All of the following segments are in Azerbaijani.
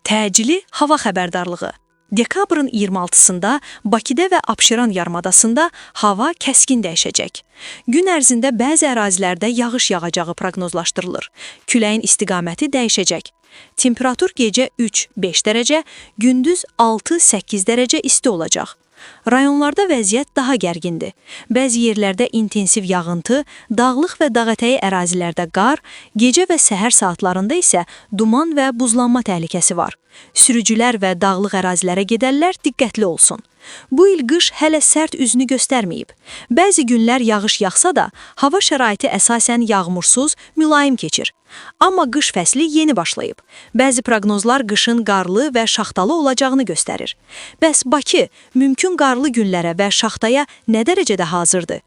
Təcili hava xəbərdarlığı. Dekabrın 26-sında Bakıda və Abşeron yarımadasında hava kəskin dəyişəcək. Gün ərzində bəzi ərazilərdə yağış yağacağı proqnozlaşdırılır. Küləyin istiqaməti dəyişəcək. Temperatur gecə 3-5 dərəcə, gündüz 6-8 dərəcə isti olacaq. Rayonlarda vəziyyət daha gərgindir. Bəzi yerlərdə intensiv yağıntı, dağlıq və dağətəyi ərazilərdə qar, gecə və səhər saatlarında isə duman və buzlanma təhlükəsi var. Sürücülər və dağlıq ərazilərə gedənlər diqqətli olsun. Bu il qış hələ sərt üzünü göstərməyib. Bəzi günlər yağış yağsa da, hava şəraiti əsasən yağmursuz, mülayim keçir. Amma qış fəsli yeni başlayıb. Bəzi proqnozlar qışın qarlı və şaxtalı olacağını göstərir. Bəs Bakı mümkün qarlı günlərə və şaxtaya nə dərəcədə hazırdır?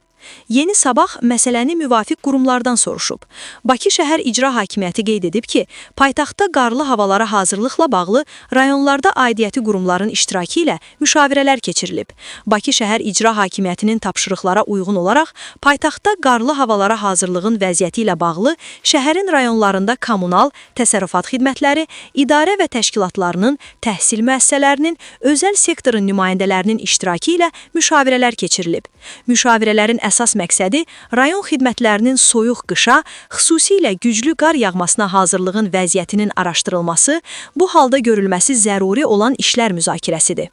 Yeni Sabah məsələni müvafiq qurumlardan soruşub. Bakı şəhər İcra Hakimiyyəti qeyd edib ki, paytaxtda qarlı havalara hazırlıqla bağlı rayonlarda aidiyyəti qurumların iştirakı ilə müşavirələr keçirilib. Bakı şəhər İcra Hakimiyyətinin tapşırıqlara uyğun olaraq paytaxtda qarlı havalara hazırlığın vəziyyəti ilə bağlı şəhərin rayonlarında kommunal, təsərrüfat xidmətləri, idarə və təşkilatlarının, təhsil müəssisələrinin, özəl sektorun nümayəndələrinin iştirakı ilə müşavirələr keçirilib. Müşavirələrin əsas məqsədi rayon xidmətlərinin soyuq qışa, xüsusilə güclü qar yağmasına hazırlığın vəziyyətinin araşdırılması, bu halda görülməsi zəruri olan işlər müzakirəsidir.